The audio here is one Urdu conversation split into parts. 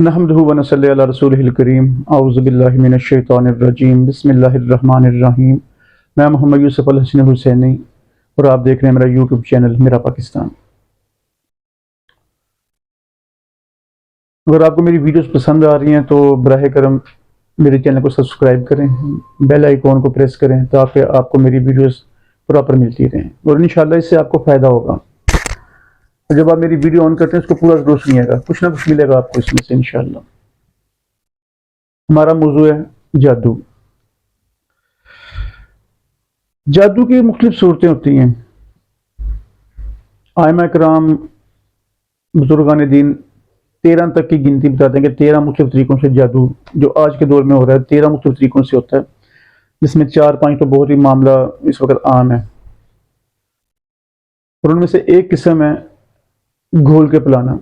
نحمدہ ونصلی علی رسولہ الکریم اعوذ باللہ من الشیطان الرجیم بسم اللہ الرحمن الرحیم۔ میں محمد یوسف الحسن حسینی اور آپ دیکھ رہے ہیں میرا یوٹیوب چینل میرا پاکستان۔ اگر آپ کو میری ویڈیوز پسند آ رہی ہیں تو براہ کرم میرے چینل کو سبسکرائب کریں، بیل آئیکن کو پریس کریں تاکہ آپ کو میری ویڈیوز پراپر ملتی رہیں اور انشاءاللہ اس سے آپ کو فائدہ ہوگا۔ جب آپ میری ویڈیو آن کرتے ہیں اس کو پورا ضرور سنیے گا، کچھ نہ کچھ ملے گا آپ کو اس میں سے انشاءاللہ۔ ہمارا موضوع ہے جادو۔ جادو کی مختلف صورتیں ہوتی ہیں۔ ائمہ کرام بزرگان دین 13 تک کی گنتی بتاتے ہیں کہ 13 مختلف طریقوں سے جادو جو آج کے دور میں ہو رہا ہے 13 مختلف طریقوں سے ہوتا ہے، جس میں 4-5 تو بہت ہی معاملہ اس وقت عام ہے، اور ان میں سے ایک قسم ہے گھول کے پلانا۔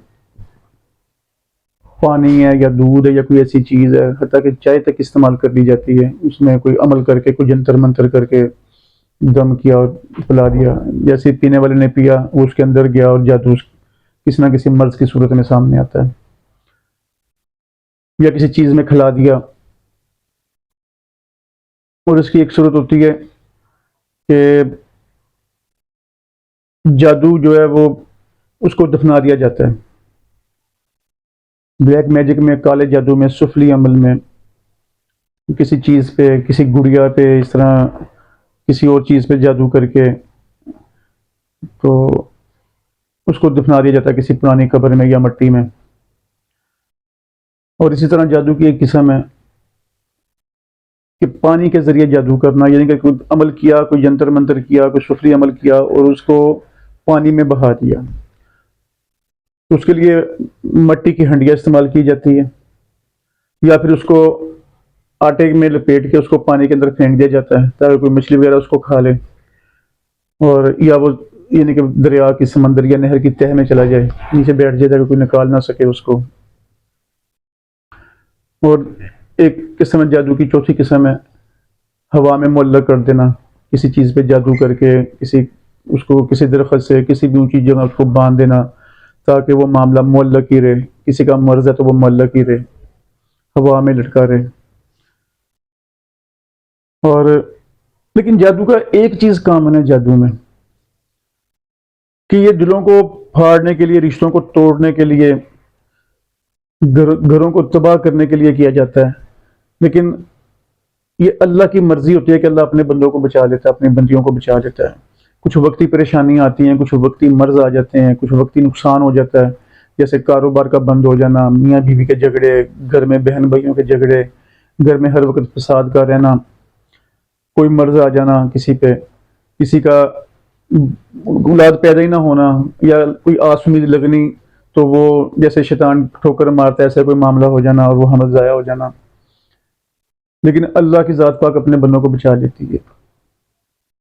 پانی ہے یا دودھ ہے یا کوئی ایسی چیز ہے، حتیٰ کہ چائے تک استعمال کر لی جاتی ہے، اس میں کوئی عمل کر کے کوئی جنتر منتر کر کے دم کیا اور پلا دیا، جیسے پینے والے نے پیا وہ اس کے اندر گیا اور جادو کسی نہ کسی مرض کی صورت میں سامنے آتا ہے، یا کسی چیز میں کھلا دیا۔ اور اس کی ایک صورت ہوتی ہے کہ جادو جو ہے وہ اس کو دفنا دیا جاتا ہے۔ بلیک میجک میں، کالے جادو میں، سفلی عمل میں، کسی چیز پہ، کسی گڑیا پہ، اس طرح کسی اور چیز پہ جادو کر کے تو اس کو دفنا دیا جاتا ہے کسی پرانی قبر میں یا مٹی میں۔ اور اسی طرح جادو کی ایک قسم ہے کہ پانی کے ذریعے جادو کرنا، یعنی کہ کوئی عمل کیا، کوئی جنتر منتر کیا، کوئی سفلی عمل کیا اور اس کو پانی میں بہا دیا۔ اس کے لیے مٹی کی ہنڈیاں استعمال کی جاتی ہے، یا پھر اس کو آٹے میں لپیٹ کے اس کو پانی کے اندر پھینک دیا جاتا ہے تاکہ کوئی مچھلی وغیرہ اس کو کھا لے، اور یا وہ یعنی کہ دریا کی، سمندر یا نہر کی تہہ میں چلا جائے، نیچے بیٹھ جائے تاکہ کوئی نکال نہ سکے اس کو۔ اور ایک قسم جادو کی چوتھی قسم ہے ہوا میں معلق کر دینا، کسی چیز پہ جادو کر کے اس کو کسی درخت سے کسی بھی اونچی جگہ اس کو باندھ دینا تاکہ وہ معاملہ معلق ہی رہے، کسی کا مرض ہے تو وہ معلق ہی رہے، ہوا میں لٹکا رہے۔ اور لیکن جادو کا ایک چیز کامن ہے جادو میں کہ یہ دلوں کو پھاڑنے کے لیے، رشتوں کو توڑنے کے لیے، گھروں کو تباہ کرنے کے لیے کیا جاتا ہے، لیکن یہ اللہ کی مرضی ہوتی ہے کہ اللہ اپنے بندوں کو بچا لیتا ہے، اپنی بندیوں کو بچا لیتا ہے۔ کچھ وقتی پریشانیاں آتی ہیں، کچھ وقتی مرض آ جاتے ہیں، کچھ وقتی نقصان ہو جاتا ہے، جیسے کاروبار کا بند ہو جانا، میاں بیوی کے جھگڑے، گھر میں بہن بھائیوں کے جھگڑے، گھر میں ہر وقت فساد کا رہنا، کوئی مرض آ جانا کسی پہ، کسی کا اولاد پیدا ہی نہ ہونا، یا کوئی آس امید لگنی تو وہ جیسے شیطان ٹھوکر مارتا ہے ایسا کوئی معاملہ ہو جانا اور وہ حمل ضائع ہو جانا۔ لیکن اللہ کی ذات پاک اپنے بندوں کو بچا لیتی ہے۔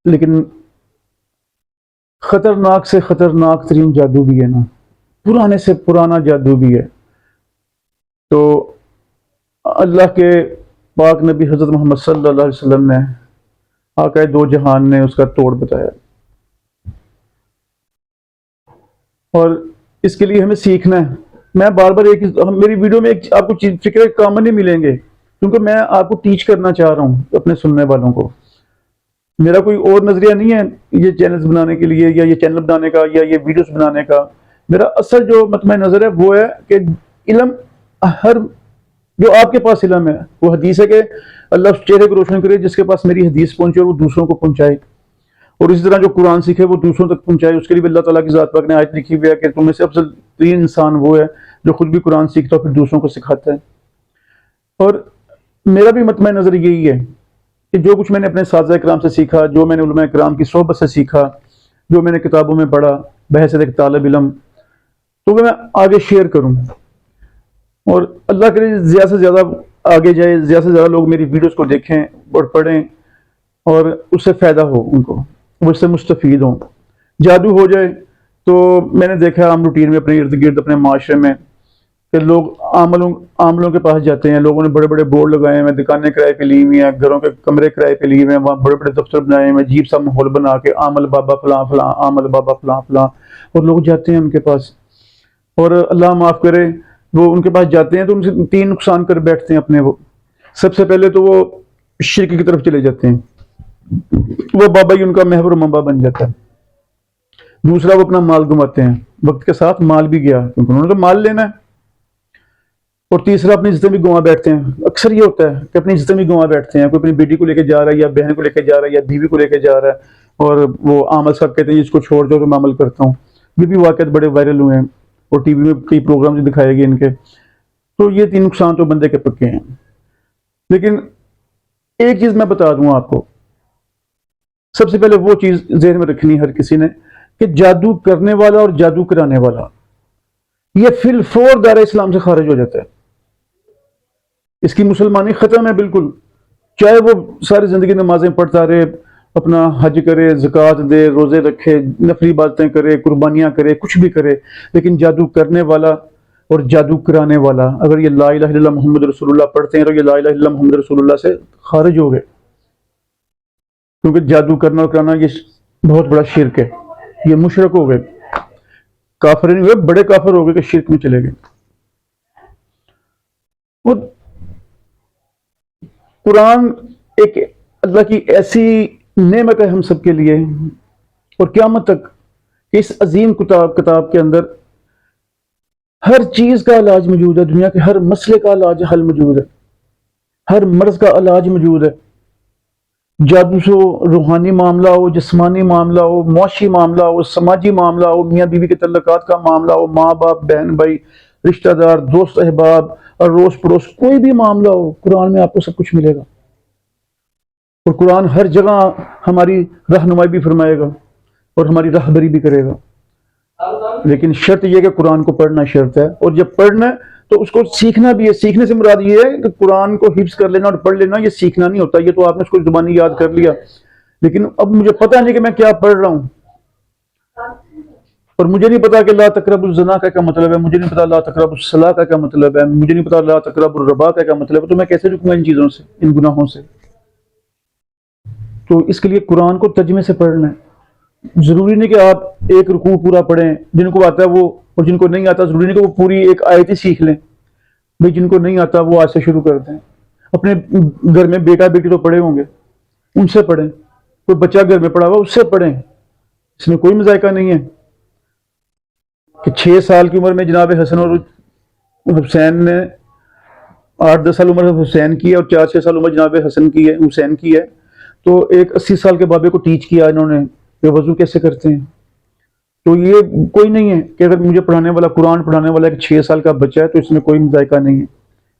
لیکن خطرناک سے خطرناک ترین جادو بھی ہے نا، پرانے سے پرانا جادو بھی ہے، تو اللہ کے پاک نبی حضرت محمد صلی اللہ علیہ وسلم نے، آقائے دو جہان نے اس کا توڑ بتایا، اور اس کے لیے ہمیں سیکھنا ہے۔ میں بار بار میری ویڈیو میں آپ کو فکر کامن نہیں ملیں گے کیونکہ میں آپ کو ٹیچ کرنا چاہ رہا ہوں اپنے سننے والوں کو۔ میرا کوئی اور نظریہ نہیں ہے یہ چینلز بنانے کے لیے یا یہ چینل بنانے کا یا یہ ویڈیوز بنانے کا۔ میرا اصل جو مطمع نظر ہے وہ ہے کہ علم، ہر جو آپ کے پاس علم ہے وہ حدیث ہے کہ اللہ اس چہرے کو روشن کرے جس کے پاس میری حدیث پہنچے اور وہ دوسروں کو پہنچائے، اور اسی طرح جو قرآن سیکھے وہ دوسروں تک پہنچائے۔ اس کے لیے اللہ تعالیٰ کی ذات پاک نے آیت لکھی ہوئی ہے کہ تم میں سے افضل ترین انسان وہ ہے جو خود بھی قرآن سیکھتا ہے اور پھر دوسروں کو سکھاتا ہے۔ اور میرا بھی مطمع نظر یہی ہے کہ جو کچھ میں نے اپنے اساتذہ کرام سے سیکھا، جو میں نے علماء کرام کی صحبت سے سیکھا، جو میں نے کتابوں میں پڑھا بحیثیت ایک طالب علم، تو وہ میں آگے شیئر کروں، اور اللہ کرے زیادہ سے زیادہ آگے جائے، زیادہ سے زیادہ لوگ میری ویڈیوز کو دیکھیں اور پڑھیں اور اس سے فائدہ ہو، ان کو وہ اس سے مستفید ہوں۔ جادو ہو جائے تو میں نے دیکھا عام روٹین میں اپنے ارد گرد اپنے معاشرے میں کہ لوگ عاملوں کے پاس جاتے ہیں، لوگوں نے بڑے بڑے بورڈ لگائے ہیں، دکانیں کرائے پہ لی ہوئی ہیں، گھروں کے کمرے کرائے پہ لیے ہوئے ہیں، وہاں بڑے بڑے دفتر بنائے ہوئے ہیں، عجیب سا ماحول بنا کے عامل بابا فلاں فلاں، عامل بابا فلاں فلاں، اور لوگ جاتے ہیں ان کے پاس۔ اور اللہ معاف کرے وہ ان کے پاس جاتے ہیں تو ان سے 3 نقصان کر بیٹھتے ہیں اپنے. وہ سب سے پہلے تو وہ شرک کی طرف چلے جاتے ہیں, وہ بابا ہی ان کا محور منبع بن جاتا ہے. دوسرا وہ اپنا مال گنواتے ہیں, وقت کے ساتھ مال بھی گیا کیونکہ انہوں نے تو مال لینا ہے. اور تیسرا اپنی عزتیں بھی گنوا بیٹھتے ہیں. اکثر یہ ہوتا ہے کہ اپنی عزتیں بھی گنوا بیٹھتے ہیں. کوئی اپنی بیٹی کو لے کے جا رہا ہے یا بہن کو لے کے جا رہا ہے یا بیوی کو لے کے جا رہا ہے, اور وہ عمل صاحب کہتے ہیں اس کو چھوڑ دو تو میں عمل کرتا ہوں. یہ بھی واقعات بڑے وائرل ہوئے ہیں اور ٹی وی میں کئی پروگرام دکھائے گئے ان کے. تو یہ 3 نقصان تو بندے کے پکے ہیں. لیکن ایک چیز میں بتا دوں آپ کو, سب سے پہلے وہ چیز ذہن میں رکھنی ہر کسی نے کہ جادو کرنے والا اور جادو کرانے والا یہ فی الفور دائرہ اسلام سے خارج ہو جاتا ہے. اس کی مسلمانی ختم ہے بالکل. چاہے وہ ساری زندگی نمازیں پڑھتا رہے, اپنا حج کرے, زکوٰۃ دے, روزے رکھے, نفلی عبادتیں کرے, قربانیاں کرے, کچھ بھی کرے, لیکن جادو کرنے والا اور جادو کرانے والا اگر یہ لا الہ الا اللہ محمد رسول اللہ پڑھتے ہیں تو یہ لا الہ الا اللہ محمد رسول اللہ سے خارج ہو گئے. کیونکہ جادو کرنا اور کرانا یہ بہت بڑا شرک ہے. یہ مشرک ہو گئے, کافر نہیں ہوئے, بڑے کافر ہو گئے کہ شرک میں چلے گئے. اور قرآن ایک اللہ کی ایسی نعمت ہے ہم سب کے لیے, اور قیامت تک کہ اس عظیم کتاب کے اندر ہر چیز کا علاج موجود ہے. دنیا کے ہر مسئلے کا علاج حل موجود ہے, ہر مرض کا علاج موجود ہے. جادو سے روحانی معاملہ ہو, جسمانی معاملہ ہو, معاشی معاملہ ہو, سماجی معاملہ ہو, میاں بیوی کے تعلقات کا معاملہ ہو, ماں باپ, بہن بھائی, رشتہ دار, دوست احباب, اڑوس پڑوس, کوئی بھی معاملہ ہو, قرآن میں آپ کو سب کچھ ملے گا. اور قرآن ہر جگہ ہماری رہنمائی بھی فرمائے گا اور ہماری راہبری بھی کرے گا. لیکن شرط یہ کہ قرآن کو پڑھنا شرط ہے, اور جب پڑھنا ہے تو اس کو سیکھنا بھی ہے. سیکھنے سے مراد یہ ہے کہ قرآن کو حفظ کر لینا اور پڑھ لینا یہ سیکھنا نہیں ہوتا. یہ تو آپ نے اس کو زبانی یاد کر لیا, لیکن اب مجھے پتہ نہیں کہ میں کیا پڑھ رہا ہوں, اور مجھے نہیں پتا کہ لا تقربوا الزنا کا کیا مطلب ہے, مجھے نہیں پتا لا تقربوا الصلاۃ کا کیا مطلب ہے, مجھے نہیں پتا لا تقربوا الربا کا کیا مطلب ہے. تو میں کیسے رکوں گا ان چیزوں سے, ان گناہوں سے؟ تو اس کے لیے قرآن کو ترجمے سے پڑھنا ہے. ضروری نہیں کہ آپ ایک رکوع پورا پڑھیں, جن کو آتا ہے وہ, اور جن کو نہیں آتا ضروری نہیں کہ وہ پوری ایک آیت ہی سیکھ لیں. بھائی جن کو نہیں آتا وہ آج سے شروع کر دیں. اپنے گھر میں بیٹا بیٹی تو پڑھے ہوں گے, ان سے پڑھیں. کوئی بچہ گھر میں پڑھا ہوا اس سے پڑھیں. اس میں کوئی مذائقہ نہیں ہے کہ 6 سال کی عمر میں جناب حسن اور حسین نے 8-10 سال عمر حسین کی ہے اور 4-6 سال عمر جناب حسین کی ہے, تو ایک 80 سال کے بابے کو ٹیچ کیا انہوں نے کہ وضو کیسے کرتے ہیں. تو یہ کوئی نہیں ہے کہ اگر مجھے پڑھانے والا, قرآن پڑھانے والا ایک 6 سال کا بچہ ہے تو اس میں کوئی مذائقہ نہیں ہے.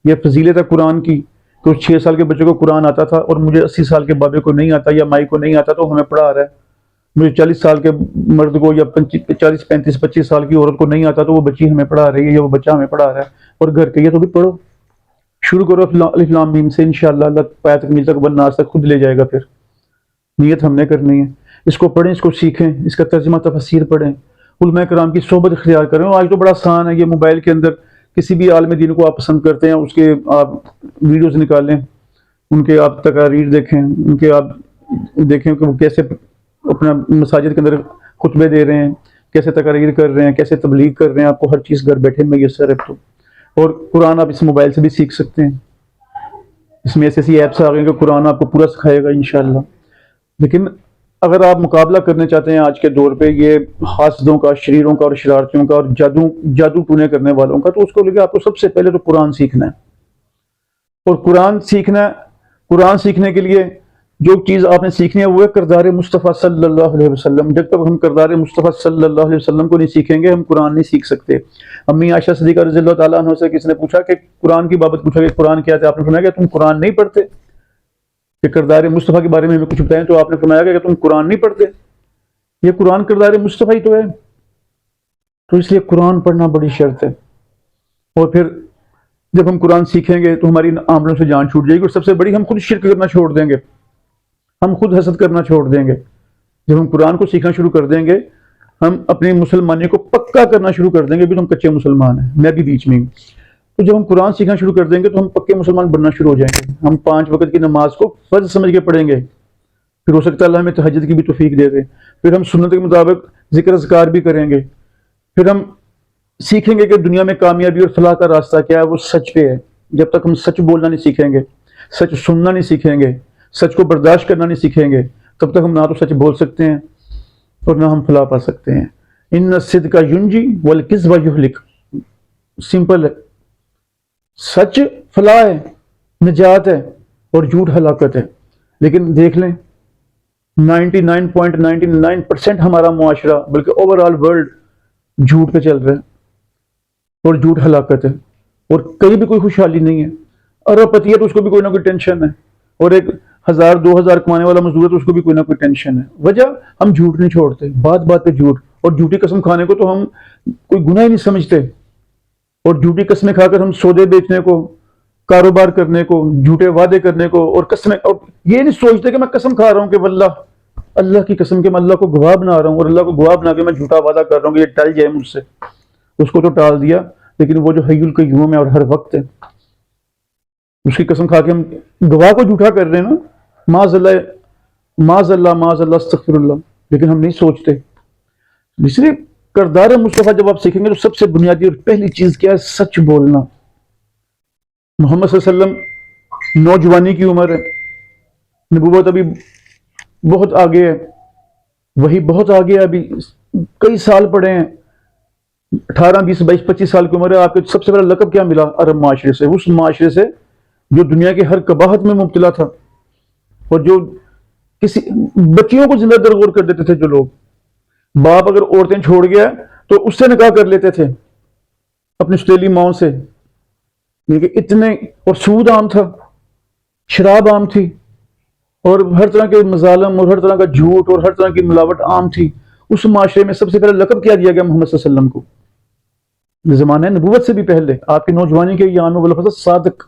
یہ فضیلت ہے قرآن کی کہ اس 6 سال کے بچے کو قرآن آتا تھا اور مجھے 80 سال کے بابے کو نہیں آتا یا مائی کو نہیں آتا تو ہمیں پڑھا رہا ہے. مجھے 40 سال کے مرد کو یا 40-35-25 سال کی عورت کو نہیں آتا تو وہ بچی ہمیں پڑھا رہی ہے یا وہ بچہ ہمیں پڑھا رہا ہے. اور گھر کے یہ تو بھی پڑھو, شروع کرو الف لام میم سے, انشاءاللہ اللہ پایا تکمیل تک والناس تک خود لے جائے گا. پھر نیت ہم نے کرنی ہے. اس کو پڑھیں, اس کو سیکھیں, اس کا ترجمہ تفسیر پڑھیں, علماء کرام کی صحبت اختیار کریں. آج تو بڑا آسان ہے, یہ موبائل کے اندر کسی بھی عالم دین کو آپ پسند کرتے ہیں اس کے آپ ویڈیوز نکالیں, ان کے آپ تقاریر دیکھیں, ان کے آپ دیکھیں کہ وہ کیسے اپنا مساجد کے اندر خطبے دے رہے ہیں, کیسے تقاریر کر رہے ہیں, کیسے تبلیغ کر رہے ہیں. آپ کو ہر چیز گھر بیٹھے میسر ہے. تو اور قرآن آپ اس موبائل سے بھی سیکھ سکتے ہیں. اس میں ایسی ایپس آ گئی کہ قرآن آپ کو پورا سکھائے گا انشاءاللہ. لیکن اگر آپ مقابلہ کرنے چاہتے ہیں آج کے دور پہ یہ حاسدوں کا, شریروں کا اور شرارتیوں کا اور جادو ٹونے کرنے والوں کا, تو اس کو لے کے آپ کو سب سے پہلے تو قرآن سیکھنا ہے. اور قرآن سیکھنے کے لیے جو چیز آپ نے سیکھنی ہے وہ ہے کردار مصطفیٰ صلی اللہ علیہ وسلم. جب تک ہم کردار مصطفیٰ صلی اللہ علیہ وسلم کو نہیں سیکھیں گے ہم قرآن نہیں سیکھ سکتے. امی عائشہ صدیقہ رضی اللہ تعالیٰ عنہ سے کسی نے پوچھا کہ قرآن کی بابت پوچھا کہ قرآن کیا تھا, آپ نے فرمایا کہ تم قرآن نہیں پڑھتے, کہ کردار مصطفیٰ کے بارے میں ہمیں کچھ بتائیں, تو آپ نے فرمایا کہ تم قرآن نہیں پڑھتے. یہ قرآن کردار مصطفیٰ ہی تو ہے. تو اس لیے قرآن پڑھنا بڑی شرط ہے. اور پھر جب ہم قرآن سیکھیں گے تو ہماری عملوں سے جان چھوٹ جائے گی, اور سب سے بڑی ہم خود شرک کرنا چھوڑ دیں گے, ہم خود حسد کرنا چھوڑ دیں گے. جب ہم قرآن کو سیکھنا شروع کر دیں گے ہم اپنی مسلمانی کو پکا کرنا شروع کر دیں گے. بھی تو ہم کچے مسلمان ہیں, میں بھی بیچ میں ہوں. تو جب ہم قرآن سیکھنا شروع کر دیں گے تو ہم پکے مسلمان بننا شروع ہو جائیں گے. ہم 5 وقت کی نماز کو فرض سمجھ کے پڑھیں گے. پھر ہو سکتا ہے اللہ ہمیں تہجد کی بھی توفیق دے دے. پھر ہم سنت کے مطابق ذکر اذکار بھی کریں گے. پھر ہم سیکھیں گے کہ دنیا میں کامیابی اور فلاح کا راستہ کیا ہے، وہ سچ پہ ہے. جب تک ہم سچ بولنا نہیں سیکھیں گے، سچ سننا نہیں سیکھیں گے، سچ کو برداشت کرنا نہیں سیکھیں گے، تب تک ہم نہ تو سچ بول سکتے ہیں اور نہ ہم فلاح پا سکتے ہیں. ان الصدق ینجی والکذب یہلک. سمپل ہے. سچ فلاح ہے، نجات ہے، اور جھوٹ ہلاکت ہے. لیکن دیکھ لیں 99.99% ہمارا معاشرہ بلکہ اوور آل ورلڈ جھوٹ پہ چل رہا ہے، اور جھوٹ ہلاکت ہے، اور کہیں بھی کوئی خوشحالی نہیں ہے. ارب پتی ہے تو اس کو بھی کوئی نہ کوئی ٹینشن ہے، اور ایک 1000 2000 کمانے والا مزدور ہے تو اس کو بھی کوئی نہ کوئی ٹینشن ہے. وجہ ہم جھوٹ نہیں چھوڑتے، بات بات پہ جھوٹ، اور جھوٹی قسم کھانے کو تو ہم کوئی گناہ ہی نہیں سمجھتے. اور جھوٹی قسمیں کھا کر ہم سودے بیچنے کو، کاروبار کرنے کو، جھوٹے وعدے کرنے کو، اور قسمیں، اور یہ نہیں سوچتے کہ میں قسم کھا رہا ہوں کہ واللہ، اللہ کی قسم کہ میں اللہ کو گواہ بنا رہا ہوں، اور اللہ کو گواہ بنا کے میں جھوٹا وعدہ کر رہا ہوں کہ یہ ٹل جائے مجھ سے. اس کو تو ٹال دیا، لیکن وہ جو حی القیوم ہے اور ہر وقت ہے، اس کی قسم کھا کے ہم گواہ کو جھوٹا کر رہے ہیں نا. معاذ اللہ، معاذ اللہ، معاذ اللہ، استغفر اللہ. لیکن ہم نہیں سوچتے. اس لیے کردار مصطفیٰ جب آپ سیکھیں گے تو سب سے بنیادی اور پہلی چیز کیا ہے؟ سچ بولنا. محمد صلی اللہ علیہ وسلم نوجوانی کی عمر ہے، نبوت ابھی بہت آگے ہے، وہی بہت آگے ہے، ابھی کئی سال پڑے ہیں. 18 20 22 25 سال کی عمر ہے. آپ کو سب سے بڑا لقب کیا ملا؟ عرب معاشرے سے. اس معاشرے سے جو دنیا کے ہر قباحت میں مبتلا تھا، اور جو کسی بچیوں کو زندہ درگور کر دیتے تھے. جو لوگ، باپ اگر عورتیں چھوڑ گیا تو اس سے نکاح کر لیتے تھے اپنی سوتیلی ماؤں سے. اتنے، اور سود عام تھا، شراب عام تھی، اور ہر طرح کے مظالم اور ہر طرح کا جھوٹ اور ہر طرح کی ملاوٹ عام تھی. اس معاشرے میں سب سے پہلے لقب کیا دیا گیا محمد صلی اللہ علیہ وسلم کو؟ زمانہ نبوت سے بھی پہلے آپ کی نوجوانی کے ایام میں وہ لفظ صادق،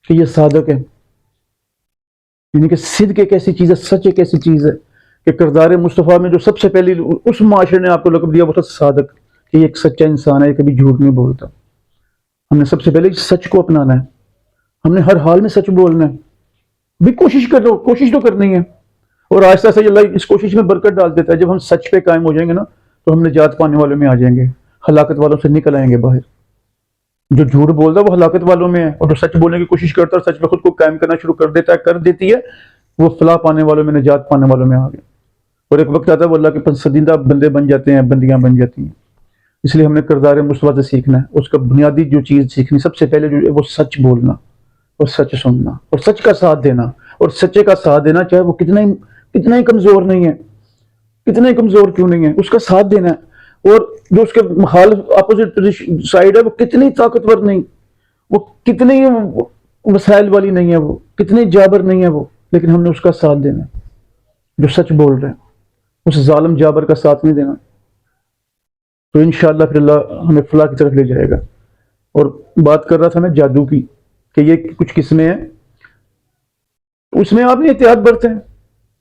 کہ یہ صادق ہے. یعنی کہ صدق ایک ایسی چیز ہے، سچ ایک ایسی چیز ہے کہ کردار مصطفیٰ میں جو سب سے پہلی اس معاشرے نے آپ کو لقب دیا وہ تھا صادق، کہ یہ ایک سچا انسان ہے، یہ کبھی جھوٹ نہیں بولتا. ہم نے سب سے پہلے سچ کو اپنانا ہے. ہم نے ہر حال میں سچ بولنا ہے. بھی کوشش کر لو، کوشش تو کرنی ہے، اور آہستہ آہستہ اللہ اس کوشش میں برکت ڈال دیتا ہے. جب ہم سچ پہ قائم ہو جائیں گے نا تو ہم نجات پانے والوں میں آ جائیں گے، ہلاکت والوں سے نکل آئیں گے باہر. جو جھوٹ بولتا ہے وہ ہلاکت والوں میں ہے، اور جو سچ بولنے کی کوشش کرتا ہے، سچ پہ خود کو قائم کرنا شروع کر دیتا ہے، کر دیتی ہے، وہ فلاح پانے والوں میں، نجات پانے والوں میں آ گئے. اور ایک وقت آتا ہے وہ اللہ کے پسندیدہ بندے بن جاتے ہیں، بندیاں بن جاتی ہیں. اس لیے ہم نے کردار مصطفیٰ سے سیکھنا ہے. اس کا بنیادی جو چیز سیکھنی سب سے پہلے جو ہے وہ سچ بولنا، اور سچ سننا، اور سچ کا ساتھ دینا. اور سچے کا ساتھ دینا چاہے وہ کتنا ہی کمزور نہیں ہے، کتنا ہی کمزور کیوں نہیں ہے، اس کا ساتھ دینا ہے. اور جو اس کے مخالف اپوزٹ سائڈ ہے وہ کتنی طاقتور نہیں، وہ کتنی وسائل والی نہیں ہے، وہ کتنی جابر نہیں ہے وہ، لیکن ہم نے اس کا ساتھ دینا ہے جو سچ بول رہے ہیں. اس ظالم جابر کا ساتھ نہیں دینا. تو انشاءاللہ پھر اللہ ہمیں فلاح کی طرف لے جائے گا. اور بات کر رہا تھا میں جادو کی، کہ یہ کچھ قسمیں ہیں، اس میں آپ نے احتیاط برتیں.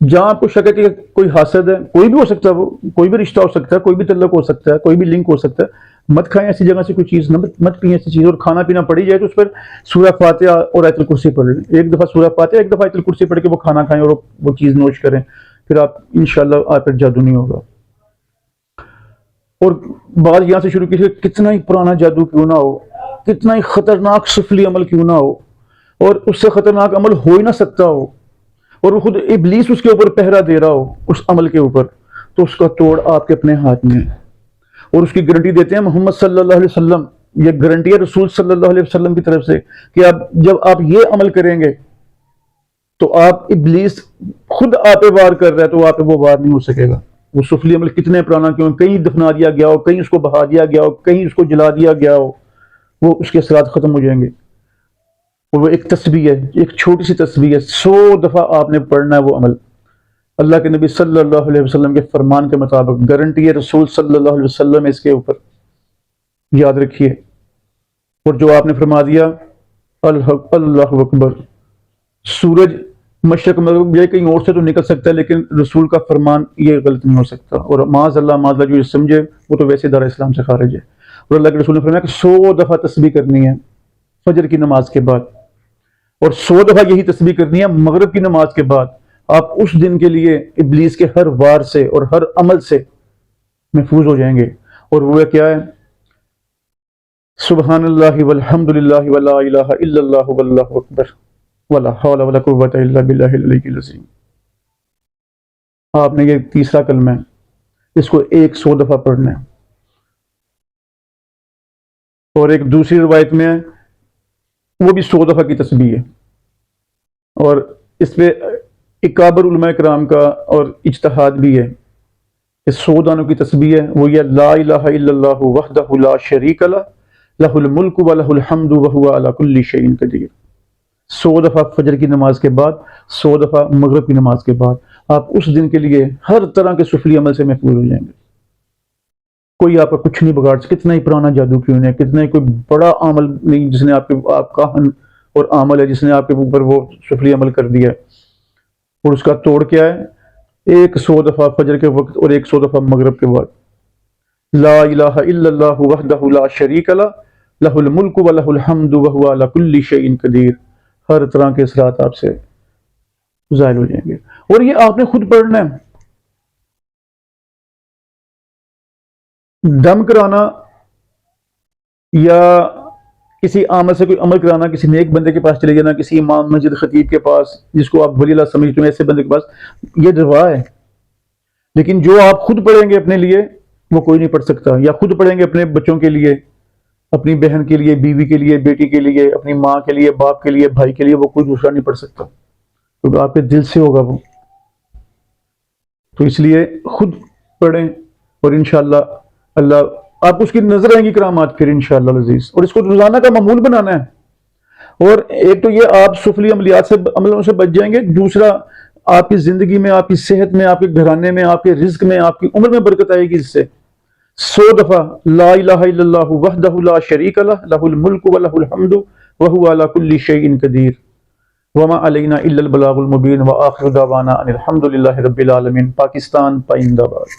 جہاں آپ کو شک ہے کہ کوئی حاسد ہے، کوئی بھی ہو سکتا ہے، وہ کوئی بھی رشتہ ہو سکتا ہے، کوئی بھی تعلق ہو سکتا ہے، کوئی بھی لنک ہو سکتا ہے، مت کھائیں ایسی جگہ سے کوئی چیز، مت پئیں ایسی چیز. اور کھانا پینا پڑی جائے تو اس پر سورہ فاتحہ اور آیت الکرسی پڑھ لیں. ایک دفعہ سورہ فاتحہ، ایک دفعہ آیت الکرسی پڑھ کے وہ کھانا کھائیں اور وہ چیز نوش کریں، پھر آپ انشاءاللہ آپ پر جادو نہیں ہوگا. اور بات یہاں سے شروع کی تھی، کتنا ہی پرانا جادو کیوں نہ ہو، کتنا ہی خطرناک سفلی عمل کیوں نہ ہو، اور اس سے خطرناک عمل ہو ہی نہ سکتا ہو، اور وہ خود ابلیس اس کے اوپر پہرا دے رہا ہو اس عمل کے اوپر، تو اس کا توڑ آپ کے اپنے ہاتھ میں ہے. اور اس کی گارنٹی دیتے ہیں محمد صلی اللہ علیہ وسلم. یہ گارنٹی ہے رسول صلی اللہ علیہ وسلم کی طرف سے کہ جب آپ یہ عمل کریں گے تو آپ، ابلیس خود آپ پہ وار کر رہا ہے تو آپ پہ وہ وار نہیں ہو سکے گا. وہ سفلی عمل کتنے پرانا کیوں، کہیں دفنا دیا گیا ہو، کہیں اس کو بہا دیا گیا ہو، کہیں اس کو جلا دیا گیا ہو، وہ اس کے اثرات ختم ہو جائیں گے. اور وہ ایک تسبیح ہے، ایک چھوٹی سی تسبیح ہے، 100 دفعہ آپ نے پڑھنا ہے وہ عمل. اللہ کے نبی صلی اللہ علیہ وسلم کے فرمان کے مطابق گارنٹی ہے رسول صلی اللہ علیہ وسلم اس کے اوپر، یاد رکھیے. اور جو آپ نے فرما دیا اللہ اکبر، سورج مشرق مغرب یا کہیں اور سے تو نکل سکتا ہے، لیکن رسول کا فرمان یہ غلط نہیں ہو سکتا. اور معاذ اللہ جو یہ سمجھے وہ تو ویسے دار اسلام سے خارج ہے. اور اللہ کے رسول نے فرمایا کہ 100 دفعہ تسبیح کرنی ہے فجر کی نماز کے بعد، اور 100 دفعہ یہی تسبیح کرنی ہے مغرب کی نماز کے بعد. آپ اس دن کے لیے ابلیس کے ہر وار سے اور ہر عمل سے محفوظ ہو جائیں گے. اور وہ کیا ہے؟ سبحان اللہ والحمد للہ ولا الہ الا اللہ واللہ اکبر ولا حول ولا قوۃ الا باللہ العلی العظیم۔ آپ نے یہ تیسرا کلمہ ہے، اس کو 100 دفعہ پڑھنا ہے۔ اور ایک دوسری روایت میں ہے وہ بھی 100 دفعہ کی تسبیح ہے، اور اس پہ اکابر علماء کرام کا اور اجتہاد بھی ہے کہ 100 دانوں کی تسبیح ہے، وہ یہ لا الہ الا اللہ وحدہ لا شریک لہ لہ الملک و لہ الحمد وہو علی کل شیء قدیر۔ 100 دفعہ فجر کی نماز کے بعد، 100 دفعہ مغرب کی نماز کے بعد، آپ اس دن کے لیے ہر طرح کے سفلی عمل سے محفوظ ہو جائیں گے۔ کوئی آپ کا کچھ نہیں بگاڑ سکتا، کتنا ہی پرانا جادو کیوں نہیں، کتنا ہی کوئی بڑا عمل نہیں جس نے آپ کاہن اور عامل ہے جس نے آپ کے اوپر وہ سفلی عمل کر دیا ہے، اور اس کا توڑ کیا ہے؟ 100 دفعہ فجر کے وقت اور 100 دفعہ مغرب کے بعد لا الہ الا اللہ وحدہ لا شریک لہ لہ الملک و لہ الحمد وہو علی کل شیء قدیر۔ ہر طرح کے اثرات آپ سے ظاہر ہو جائیں گے، اور یہ آپ نے خود پڑھنا ہے۔ دم کرانا یا کسی عامل سے کوئی عمل کرانا، کسی نیک بندے کے پاس چلے جانا، کسی امام مسجد خطیب کے پاس جس کو آپ ولی اللہ سمجھتے ہیں، ایسے بندے کے پاس، یہ دعا ہے، لیکن جو آپ خود پڑھیں گے اپنے لیے وہ کوئی نہیں پڑھ سکتا، یا خود پڑھیں گے اپنے بچوں کے لیے، اپنی بہن کے لیے، بیوی کے لیے، بیٹی کے لیے، اپنی ماں کے لیے، باپ کے لیے، بھائی کے لیے، وہ کوئی دوسرا نہیں پڑھ سکتا کیونکہ آپ کے دل سے ہوگا وہ۔ تو اس لیے خود پڑھیں، اور انشاءاللہ اللہ آپ اس کی نظر آئیں گی کرامات پھر انشاءاللہ العزیز، اور اس کو روزانہ کا معمول بنانا ہے۔ اور ایک تو یہ آپ سفلی عملیات سے عملوں سے بچ جائیں گے، دوسرا آپ کی زندگی میں، آپ کی صحت میں، آپ کے گھرانے میں، آپ کے رزق میں، آپ کی عمر میں برکت آئے گی اس سے۔ 100 دفعہ لا الہ الا اللہ وحدہ لا شریک لہ لہ الملک و لہ الحمد وہو علی کل شیء قدیر وما علینا الا البلاغ المبین وآخر دعوانا ان الحمد للہ رب العالمین۔ پاکستان پائندہ باد۔